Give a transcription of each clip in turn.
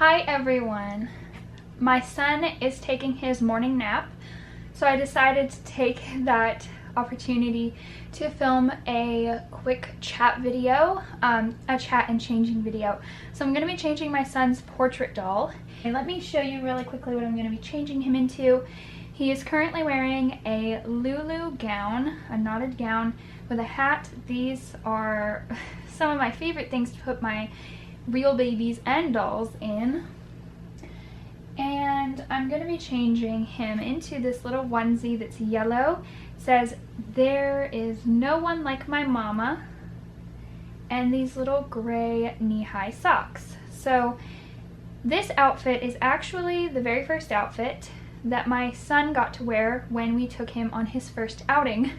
Hi everyone. My son is taking his morning nap, so I decided to take that opportunity to film a quick chat video, a chat and changing video. So I'm going to be changing my son's portrait doll. And let me show you really quickly what I'm going to be changing him into. He is currently wearing a Lulu gown, a knotted gown with a hat. These are some of my favorite things to put my real babies and dolls in. And I'm going to be changing him into this little onesie that's yellow. It says, "There is no one like my mama," and these little gray knee-high socks. So this outfit is actually the very first outfit that my son got to wear when we took him on his first outing.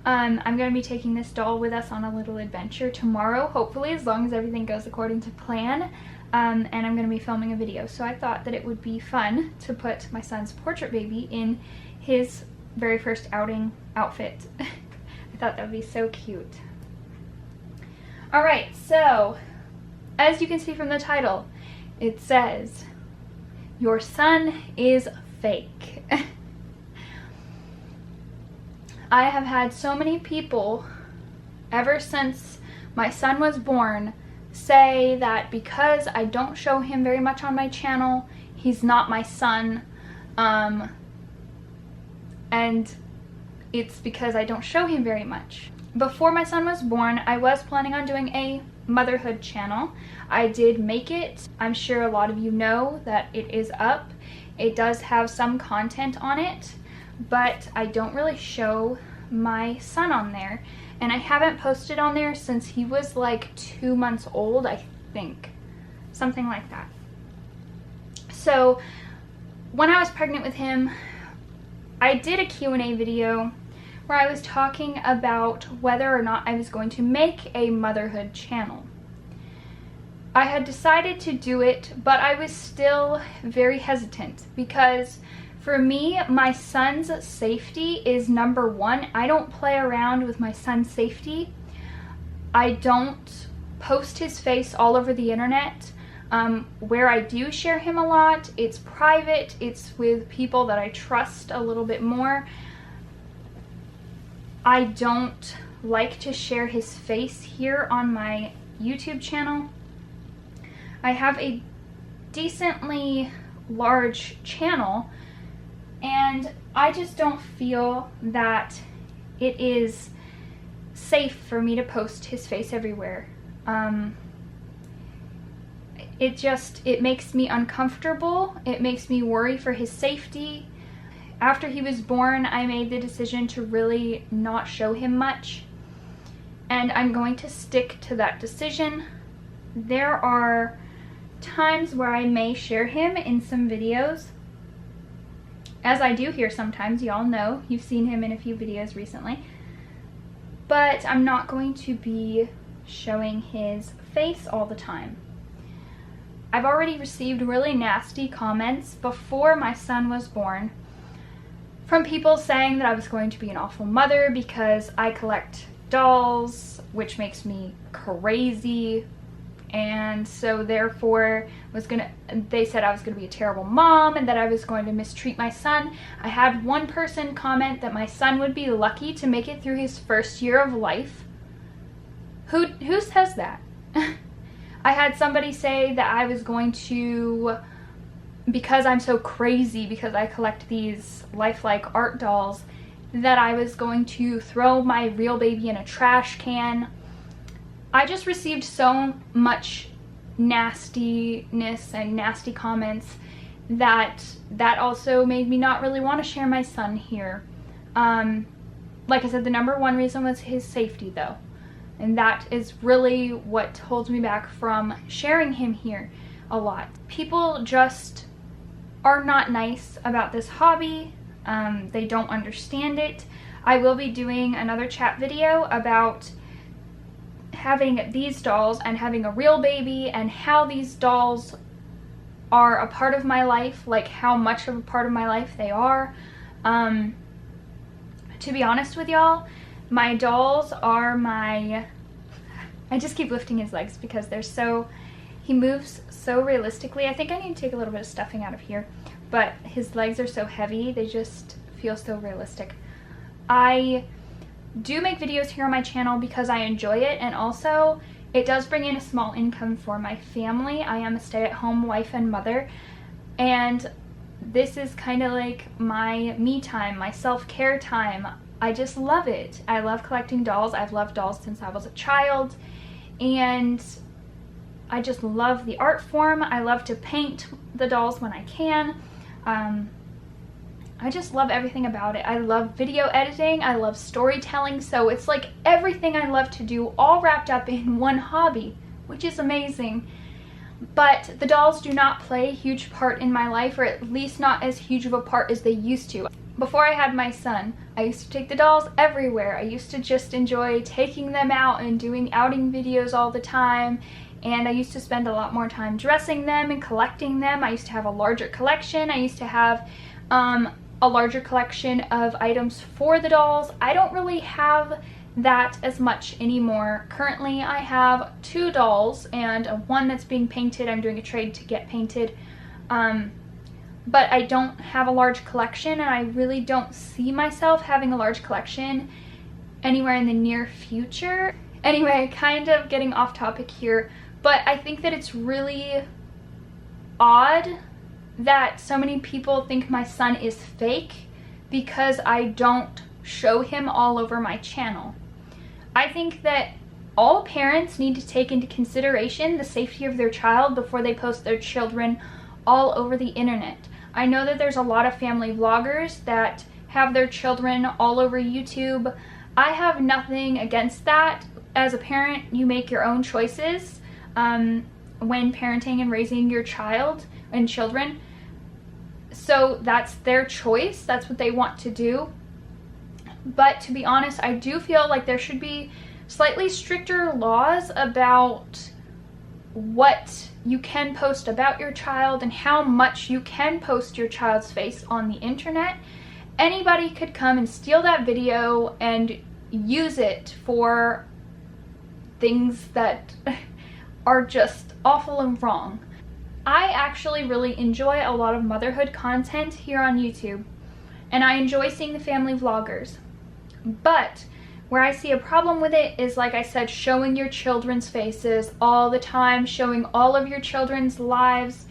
I'm going to be taking this doll with us on a little adventure tomorrow, hopefully, as long as everything goes according to plan. And I'm going to be filming a video, so I thought that it would be fun to put my son's portrait baby in his very first outing outfit. I thought that would be so cute. Alright, so as you can see from the title, it says, "Your son is fake." I have had so many people ever since my son was born say that because I don't show him very much on my channel, he's not my son, and it's because I don't show him very much. Before my son was born, I was planning on doing a motherhood channel. I did make it. I'm sure a lot of you know that it is up. It does have some content on it, but I don't really show my son on there, and I haven't posted on there since he was like 2 months old, I think, something like that. So when I was pregnant with him, I did a Q&A video where I was talking about whether or not I was going to make a motherhood channel. I had decided to do it, but I was still very hesitant because for me, my son's safety is number one. I don't play around with my son's safety. I don't post his face all over the internet. Where I do share him a lot, it's private. It's with people that I trust a little bit more. I don't like to share his face here on my YouTube channel. I have a decently large channel, and I just don't feel that it is safe for me to post his face everywhere. It makes me uncomfortable. It makes me worry for his safety. After he was born, I made the decision to really not show him much, and I'm going to stick to that decision. There are times where I may share him in some videos, as I do here sometimes. Y'all know, you've seen him in a few videos recently, but I'm not going to be showing his face all the time. I've already received really nasty comments before my son was born from people saying that I was going to be an awful mother because I collect dolls, which makes me crazy. And so therefore they said I was going to be a terrible mom and that I was going to mistreat my son. I had one person comment that my son would be lucky to make it through his first year of life. Who says that? I had somebody say that I was going to, because I'm so crazy, because I collect these lifelike art dolls, that I was going to throw my real baby in a trash can. I just received so much nastiness and nasty comments that also made me not really want to share my son here. Like I said, the number one reason was his safety, though. And that is really what holds me back from sharing him here a lot. People just are not nice about this hobby. They don't understand it. I will be doing another chat video about having these dolls and having a real baby and how these dolls are a part of my life, like how much of a part of my life they are. To be honest with y'all, my dolls are I just keep lifting his legs because they're so He moves so realistically. I think I need to take a little bit of stuffing out of here, but his legs are so heavy, they just feel so realistic. I do make videos here on my channel because I enjoy it, and also it does bring in a small income for my family. I am a stay-at-home wife and mother, and this is kind of like my me time, my self-care time. I just love it. I love collecting dolls. I've loved dolls since I was a child, and I just love the art form. I love to paint the dolls when I can. I just love everything about it. I love video editing. I love storytelling. So it's like everything I love to do all wrapped up in one hobby, which is amazing. But the dolls do not play a huge part in my life, or at least not as huge of a part as they used to. Before I had my son, I used to take the dolls everywhere. I used to just enjoy taking them out and doing outing videos all the time. And I used to spend a lot more time dressing them and collecting them. I used to have a larger collection. I used to have a larger collection of items for the dolls. I don't really have that as much anymore. Currently I have 2 dolls and one that's being painted. I'm doing a trade to get painted. But I don't have a large collection, and I really don't see myself having a large collection anywhere in the near future. Anyway, kind of getting off topic here, but I think that it's really odd that so many people think my son is fake because I don't show him all over my channel. I think that all parents need to take into consideration the safety of their child before they post their children all over the internet. I know that there's a lot of family vloggers that have their children all over YouTube. I have nothing against that. As a parent, you make your own choices when parenting and raising your child and children. So that's their choice. That's what they want to do. But to be honest, I do feel like there should be slightly stricter laws about what you can post about your child and how much you can post your child's face on the internet. Anybody could come and steal that video and use it for things that are just awful and wrong. I actually really enjoy a lot of motherhood content here on YouTube, and I enjoy seeing the family vloggers. But where I see a problem with it is, like I said, showing your children's faces all the time, showing all of your children's lives.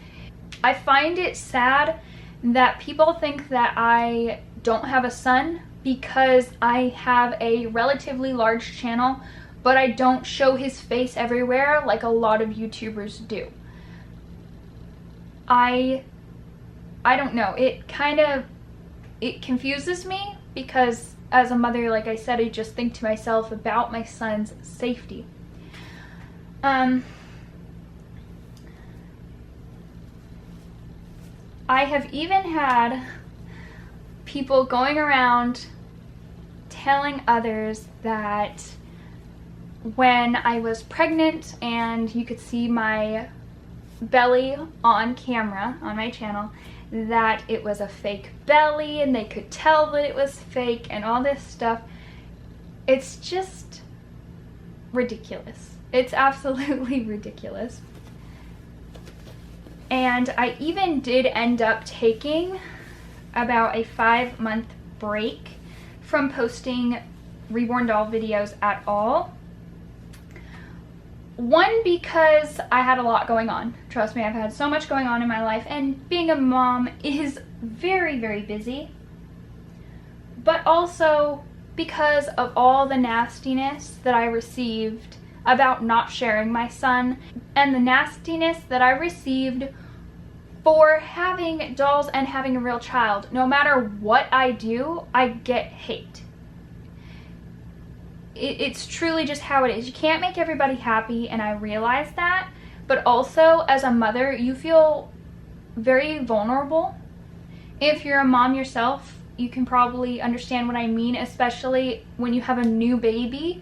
I find it sad that people think that I don't have a son because I have a relatively large channel, but I don't show his face everywhere like a lot of YouTubers do. I don't know, it confuses me because as a mother, like I said, I just think to myself about my son's safety. I have even had people going around telling others that when I was pregnant and you could see my belly on camera on my channel, that it was a fake belly and they could tell that it was fake and all this stuff. It's just ridiculous. It's absolutely ridiculous. And I even did end up taking about a 5-month break from posting Reborn doll videos at all. One, because I had a lot going on. Trust me, I've had so much going on in my life, and being a mom is very, very busy. But also because of all the nastiness that I received about not sharing my son, and the nastiness that I received for having dolls and having a real child. No matter what I do, I get hate. It's truly just how it is. You can't make everybody happy, and I realize that, but also as a mother, you feel very vulnerable. If you're a mom yourself, you can probably understand what I mean, especially when you have a new baby.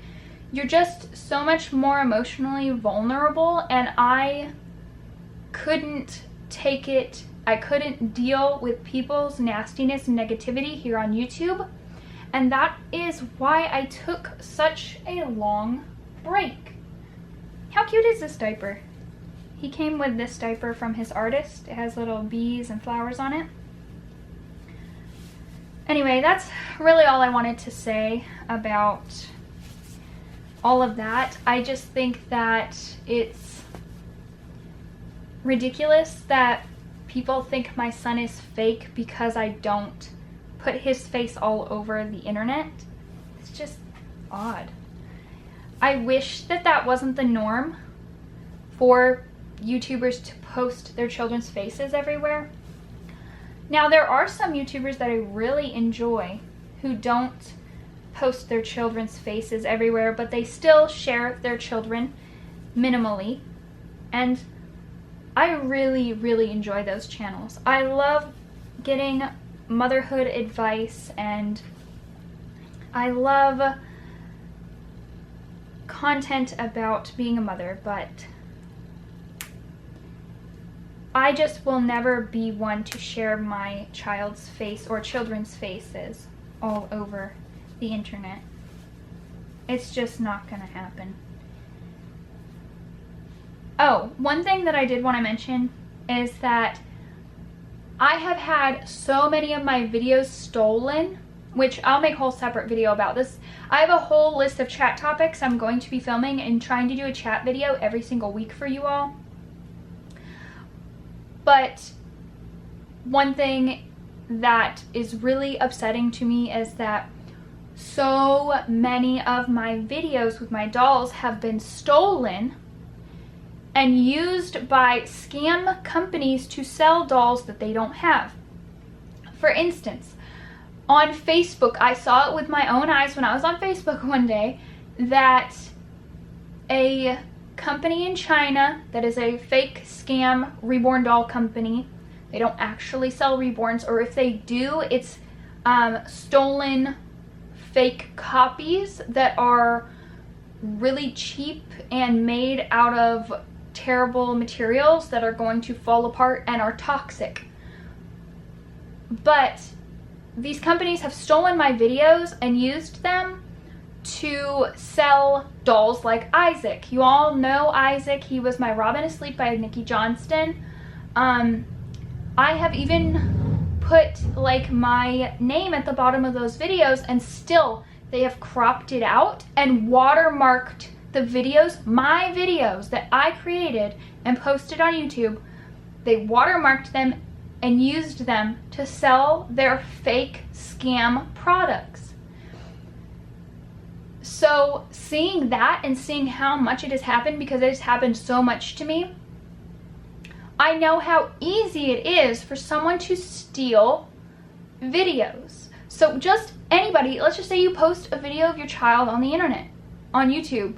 You're just so much more emotionally vulnerable, and I couldn't take it. I couldn't deal with people's nastiness and negativity here on YouTube. And that is why I took such a long break. How cute is this diaper? He came with this diaper from his artist. It has little bees and flowers on it. Anyway, that's really all I wanted to say about all of that. I just think that it's ridiculous that people think my son is fake because I don't put his face all over the internet. It's just odd. I wish that that wasn't the norm for YouTubers to post their children's faces everywhere. Now, there are some YouTubers that I really enjoy who don't post their children's faces everywhere, but they still share their children minimally, and I really, really enjoy those channels. I love getting motherhood advice, and I love content about being a mother, but I just will never be one to share my child's face or children's faces all over the internet. It's just not gonna happen. Oh, one thing that I did want to mention is that I have had so many of my videos stolen, which I'll make a whole separate video about this. I have a whole list of chat topics I'm going to be filming and trying to do a chat video every single week for you all. But one thing that is really upsetting to me is that so many of my videos with my dolls have been stolen and used by scam companies to sell dolls that they don't have. For instance, on Facebook, I saw it with my own eyes when I was on Facebook one day that a company in China that is a fake scam Reborn doll company, they don't actually sell Reborns, or if they do, it's stolen fake copies that are really cheap and made out of terrible materials that are going to fall apart and are toxic. But these companies have stolen my videos and used them to sell dolls like Isaac. You all know Isaac. He was my Robin Asleep by Nikki Johnston. I have even put like my name at the bottom of those videos, and still they have cropped it out and watermarked the videos, my videos that I created and posted on YouTube. They watermarked them and used them to sell their fake scam products. So seeing that and seeing how much it has happened, because it has happened so much to me, I know how easy it is for someone to steal videos. So just anybody, let's just say you post a video of your child on the internet, on YouTube.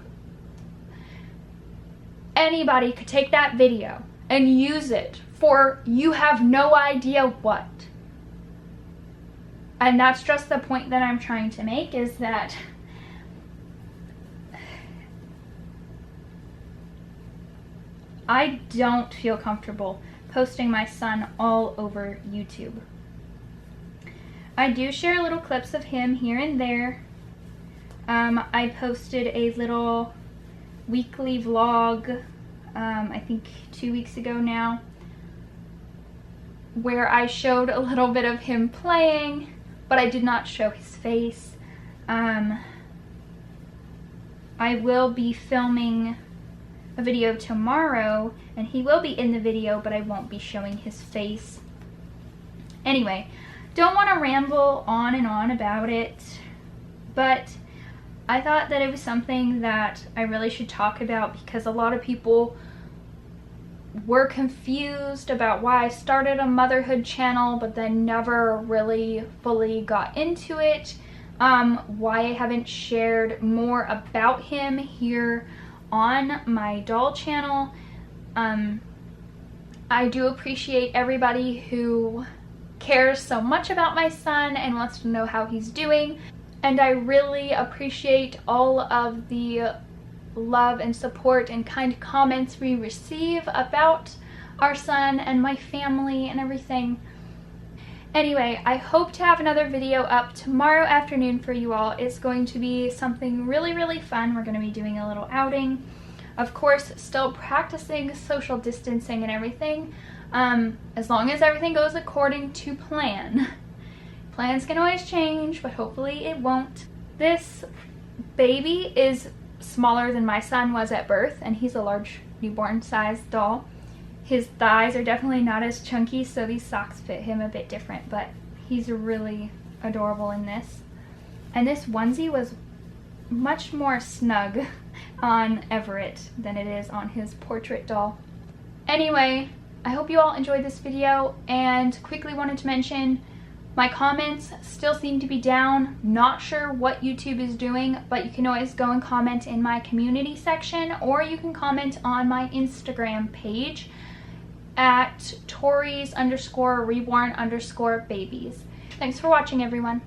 Anybody could take that video and use it for you have no idea what. And that's just the point that I'm trying to make, is that I don't feel comfortable posting my son all over YouTube. I do share little clips of him here and there. I posted a little weekly vlog, I think 2 weeks ago now, where I showed a little bit of him playing, but I did not show his face. I will be filming a video tomorrow, and he will be in the video, but I won't be showing his face. Anyway, don't want to ramble on and on about it, but I thought that it was something that I really should talk about, because a lot of people were confused about why I started a motherhood channel but then never really fully got into it, why I haven't shared more about him here on my doll channel. I do appreciate everybody who cares so much about my son and wants to know how he's doing, and I really appreciate all of the love and support and kind comments we receive about our son and my family and everything. Anyway, I hope to have another video up tomorrow afternoon for you all. It's going to be something really, really fun. We're going to be doing a little outing. Of course, still practicing social distancing and everything, as long as everything goes according to plan. Plans can always change, but hopefully it won't. This baby is smaller than my son was at birth, and he's a large newborn sized doll. His thighs are definitely not as chunky, so these socks fit him a bit different, but he's really adorable in this. And this onesie was much more snug on Everett than it is on his portrait doll. Anyway, I hope you all enjoyed this video, and quickly wanted to mention my comments still seem to be down. Not sure what YouTube is doing, but you can always go and comment in my community section, or you can comment on my Instagram page at Tori's_reborn_babies. Thanks for watching, everyone.